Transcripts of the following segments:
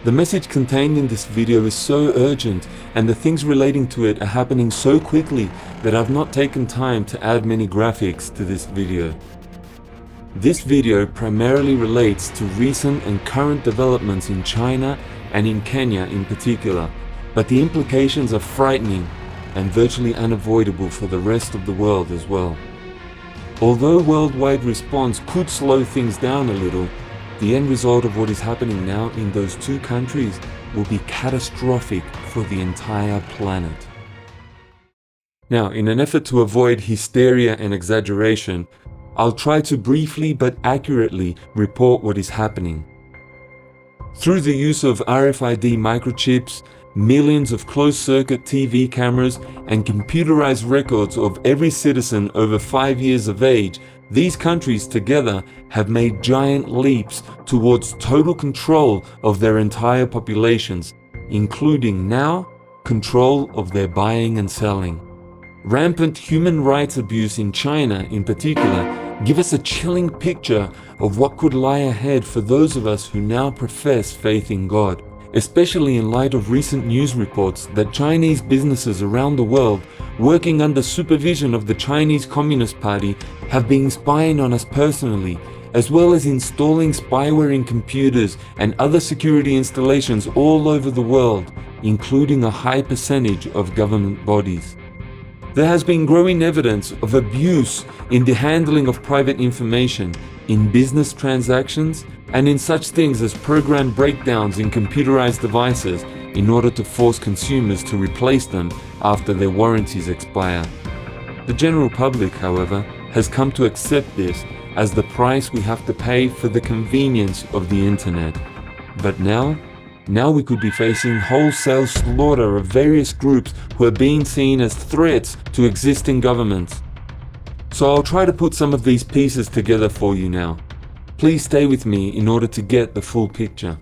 The message contained in this video is so urgent, and the things relating to it are happening so quickly that I've not taken time to add many graphics to this video. This video primarily relates to recent and current developments in China and in Kenya in particular, but the implications are frightening and virtually unavoidable for the rest of the world as well. Although worldwide response could slow things down a little, the end result of what is happening now in those two countries will be catastrophic for the entire planet. Now, in an effort to avoid hysteria and exaggeration, I'll try to briefly but accurately report what is happening. Through the use of RFID microchips, millions of closed-circuit TV cameras, and computerized records of every citizen over 5 years of age, these countries together have made giant leaps towards total control of their entire populations, including now control of their buying and selling. Rampant human rights abuse in China in particular give us a chilling picture of what could lie ahead for those of us who now profess faith in God, especially in light of recent news reports that Chinese businesses around the world working under supervision of the Chinese Communist Party have been spying on us personally, as well as installing spyware in computers and other security installations all over the world, including a high percentage of government bodies. There has been growing evidence of abuse in the handling of private information, in business transactions, and in such things as program breakdowns in computerized devices in order to force consumers to replace them after their warranties expire. The general public, however, has come to accept this as the price we have to pay for the convenience of the internet. But now we could be facing wholesale slaughter of various groups who are being seen as threats to existing governments. So I'll try to put some of these pieces together for you now. Please stay with me in order to get the full picture.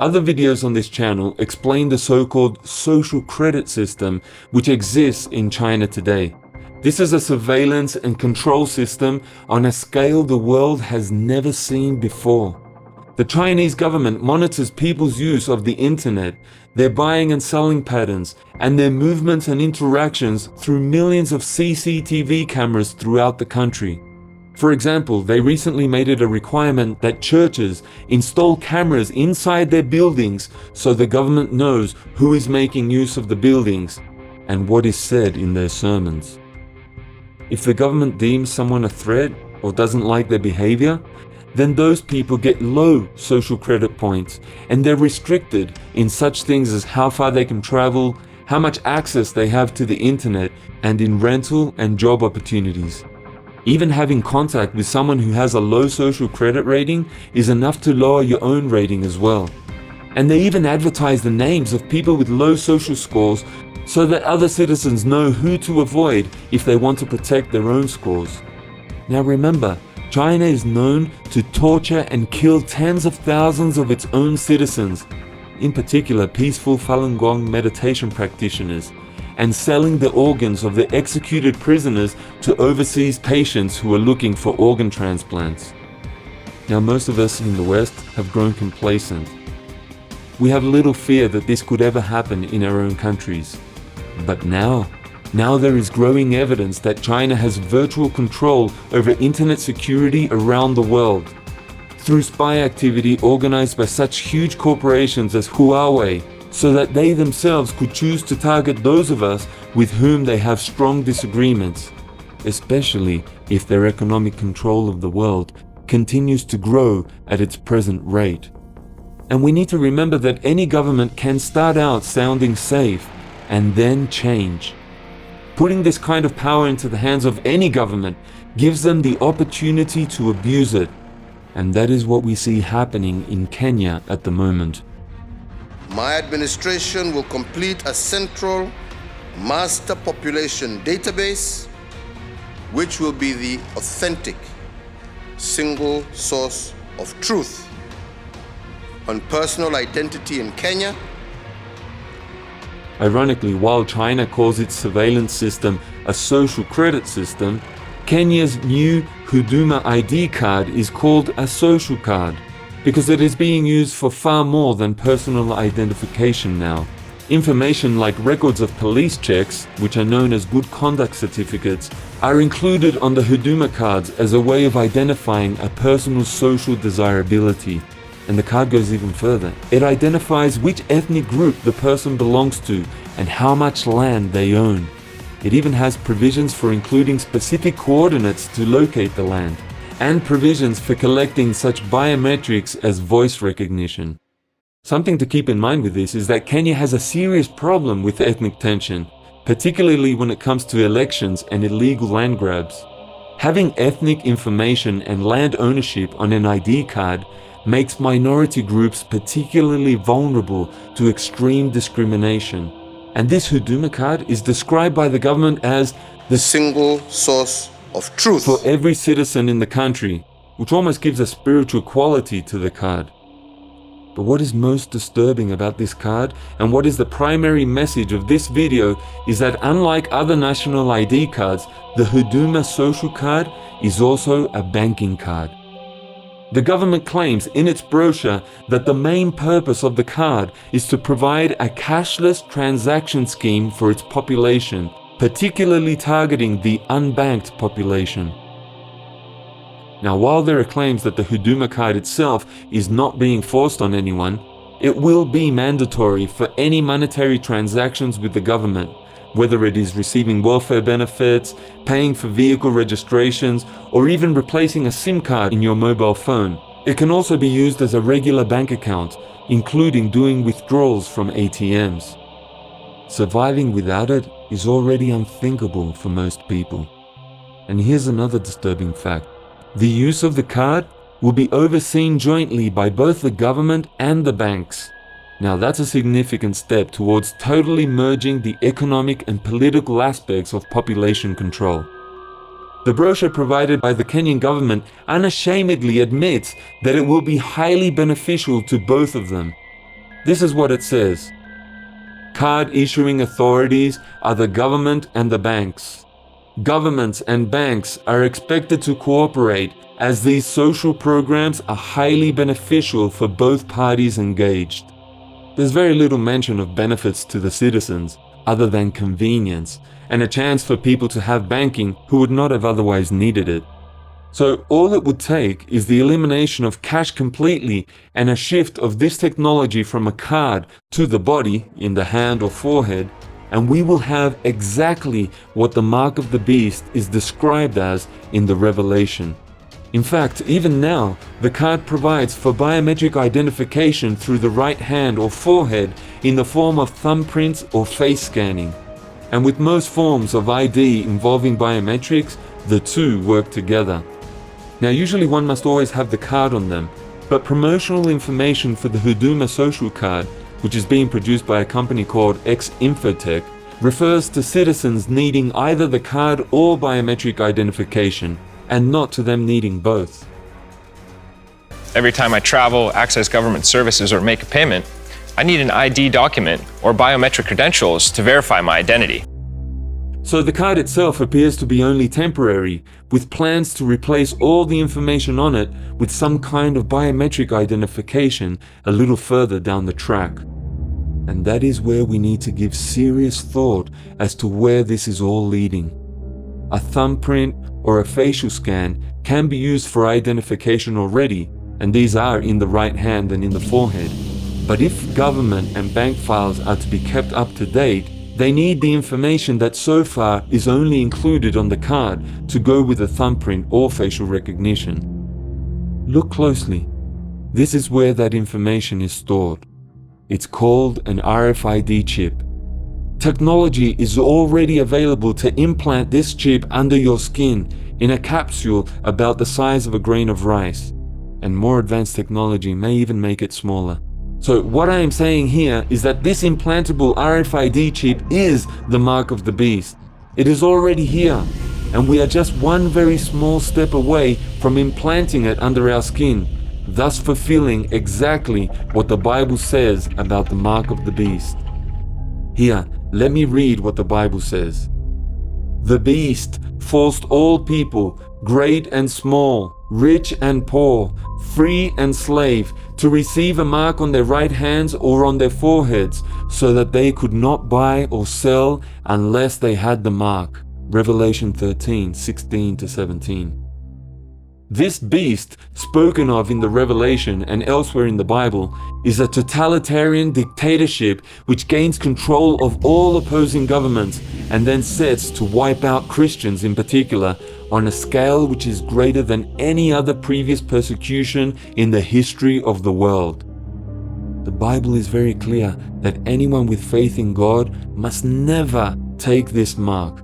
Other videos on this channel explain the so-called social credit system which exists in China today. This is a surveillance and control system on a scale the world has never seen before. The Chinese government monitors people's use of the internet, their buying and selling patterns, and their movements and interactions through millions of CCTV cameras throughout the country. For example, they recently made it a requirement that churches install cameras inside their buildings so the government knows who is making use of the buildings and what is said in their sermons. If the government deems someone a threat or doesn't like their behavior, then those people get low social credit points, and they're restricted in such things as how far they can travel, how much access they have to the internet, and in rental and job opportunities. Even having contact with someone who has a low social credit rating is enough to lower your own rating as well. And they even advertise the names of people with low social scores so that other citizens know who to avoid if they want to protect their own scores. Now remember, China is known to torture and kill tens of thousands of its own citizens, in particular peaceful Falun Gong meditation practitioners, and selling the organs of the executed prisoners to overseas patients who are looking for organ transplants. Now most of us in the West have grown complacent. We have little fear that this could ever happen in our own countries. But now there is growing evidence that China has virtual control over internet security around the world. Through spy activity organized by such huge corporations as Huawei, so that they themselves could choose to target those of us with whom they have strong disagreements, especially if their economic control of the world continues to grow at its present rate. And we need to remember that any government can start out sounding safe and then change. Putting this kind of power into the hands of any government gives them the opportunity to abuse it. And that is what we see happening in Kenya at the moment. My administration will complete a central master population database, which will be the authentic single source of truth on personal identity in Kenya. Ironically, while China calls its surveillance system a social credit system, Kenya's new Huduma ID card is called a social card. because it is being used for far more than personal identification now. Information like records of police checks, which are known as good conduct certificates, are included on the Huduma cards as a way of identifying a person's social desirability. And the card goes even further. It identifies which ethnic group the person belongs to and how much land they own. It even has provisions for including specific coordinates to locate the land, and provisions for collecting such biometrics as voice recognition. Something to keep in mind with this is that Kenya has a serious problem with ethnic tension, particularly when it comes to elections and illegal land grabs. Having ethnic information and land ownership on an ID card makes minority groups particularly vulnerable to extreme discrimination. And this Huduma card is described by the government as the single source of truth for every citizen in the country, which almost gives a spiritual quality to the card. But what is most disturbing about this card, and what is the primary message of this video, is that unlike other national ID cards, the Huduma social card is also a banking card. The government claims in its brochure that the main purpose of the card is to provide a cashless transaction scheme for its population, particularly targeting the unbanked population. Now, while there are claims that the Huduma card itself is not being forced on anyone, it will be mandatory for any monetary transactions with the government, whether it is receiving welfare benefits, paying for vehicle registrations, or even replacing a SIM card in your mobile phone. It can also be used as a regular bank account, including doing withdrawals from ATMs. Surviving without it is already unthinkable for most people. And here's another disturbing fact. The use of the card will be overseen jointly by both the government and the banks. Now that's a significant step towards totally merging the economic and political aspects of population control. The brochure provided by the Kenyan government unashamedly admits that it will be highly beneficial to both of them. This is what it says. Card issuing authorities are the government and the banks. Governments and banks are expected to cooperate as these social programs are highly beneficial for both parties engaged. There's very little mention of benefits to the citizens other than convenience and a chance for people to have banking who would not have otherwise needed it. So all it would take is the elimination of cash completely and a shift of this technology from a card to the body in the hand or forehead, and we will have exactly what the mark of the beast is described as in the Revelation. In fact, even now, the card provides for biometric identification through the right hand or forehead in the form of thumbprints or face scanning. And with most forms of ID involving biometrics, the two work together. Now, usually one must always have the card on them, but promotional information for the Huduma social card, which is being produced by a company called X-Infotech, refers to citizens needing either the card or biometric identification, and not to them needing both. Every time I travel, access government services, or make a payment, I need an ID document or biometric credentials to verify my identity. So the card itself appears to be only temporary, with plans to replace all the information on it with some kind of biometric identification a little further down the track. And that is where we need to give serious thought as to where this is all leading. A thumbprint or a facial scan can be used for identification already, and these are in the right hand and in the forehead. But if government and bank files are to be kept up to date, they need the information that so far is only included on the card to go with a thumbprint or facial recognition. Look closely. This is where that information is stored. It's called an RFID chip. Technology is already available to implant this chip under your skin in a capsule about the size of a grain of rice. And more advanced technology may even make it smaller. So what I am saying here is that this implantable RFID chip is the mark of the beast. It is already here, and we are just one very small step away from implanting it under our skin, thus fulfilling exactly what the Bible says about the mark of the beast. Here, let me read what the Bible says. The beast forced all people, great and small, rich and poor, free and slave, to receive a mark on their right hands or on their foreheads, so that they could not buy or sell unless they had the mark. Revelation 13:16-17. This beast, spoken of in the Revelation and elsewhere in the Bible, is a totalitarian dictatorship which gains control of all opposing governments and then sets to wipe out Christians in particular on a scale which is greater than any other previous persecution in the history of the world. The Bible is very clear that anyone with faith in God must never take this mark.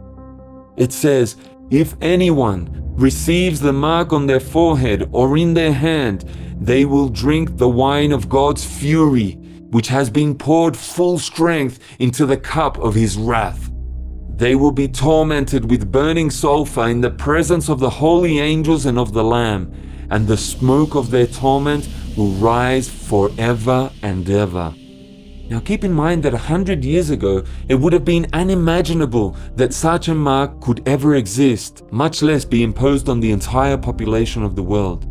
It says, if anyone receives the mark on their forehead or in their hand, they will drink the wine of God's fury, which has been poured full strength into the cup of his wrath. They will be tormented with burning sulfur in the presence of the holy angels and of the Lamb, and the smoke of their torment will rise forever and ever. Now keep in mind that 100 years ago, it would have been unimaginable that such a mark could ever exist, much less be imposed on the entire population of the world.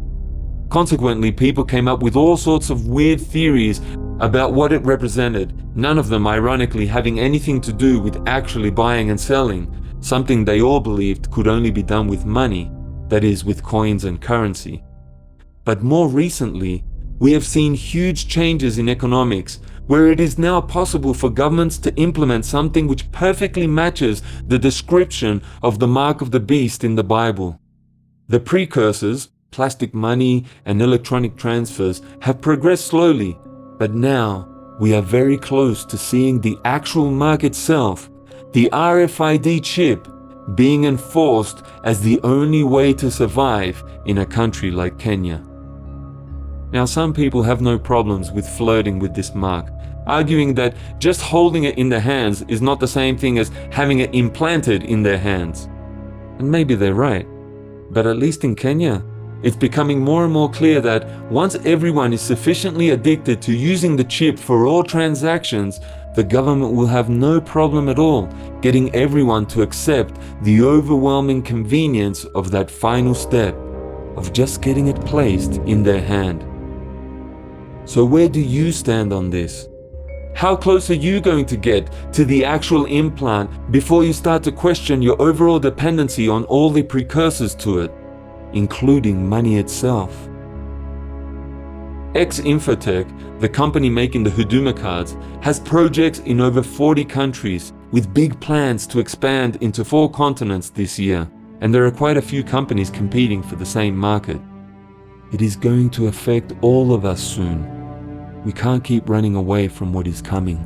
Consequently, people came up with all sorts of weird theories about what it represented, none of them ironically having anything to do with actually buying and selling, something they all believed could only be done with money, that is, with coins and currency. But more recently, we have seen huge changes in economics, where it is now possible for governments to implement something which perfectly matches the description of the mark of the beast in the Bible. The precursors, plastic money and electronic transfers, have progressed slowly, but now we are very close to seeing the actual mark itself, the RFID chip, being enforced as the only way to survive in a country like Kenya. Now, some people have no problems with flirting with this mark, arguing that just holding it in their hands is not the same thing as having it implanted in their hands. And maybe they're right, but at least in Kenya, it's becoming more and more clear that once everyone is sufficiently addicted to using the chip for all transactions, the government will have no problem at all getting everyone to accept the overwhelming convenience of that final step, of just getting it placed in their hand. So where do you stand on this? How close are you going to get to the actual implant before you start to question your overall dependency on all the precursors to it, including money itself? Infotech, the company making the Huduma cards, has projects in over 40 countries with big plans to expand into 4 continents this year, and there are quite a few companies competing for the same market. It is going to affect all of us soon. We can't keep running away from what is coming.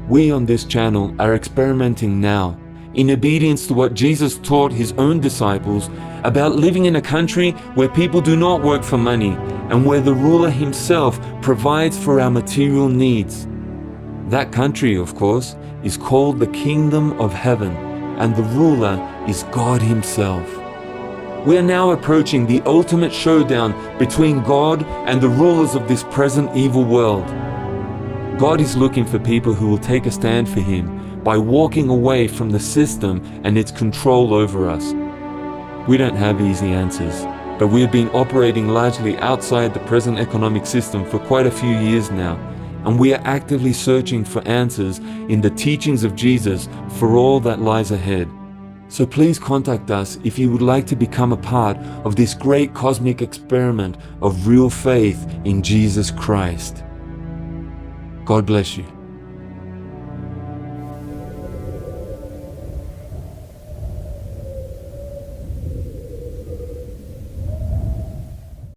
We on this channel are experimenting now, in obedience to what Jesus taught his own disciples about living in a country where people do not work for money and where the ruler himself provides for our material needs. That country, of course, is called the Kingdom of Heaven, and the ruler is God himself. We are now approaching the ultimate showdown between God and the rulers of this present evil world. God is looking for people who will take a stand for him by walking away from the system and its control over us. We don't have easy answers, but we have been operating largely outside the present economic system for quite a few years now, and we are actively searching for answers in the teachings of Jesus for all that lies ahead. So please contact us if you would like to become a part of this great cosmic experiment of real faith in Jesus Christ. God bless you.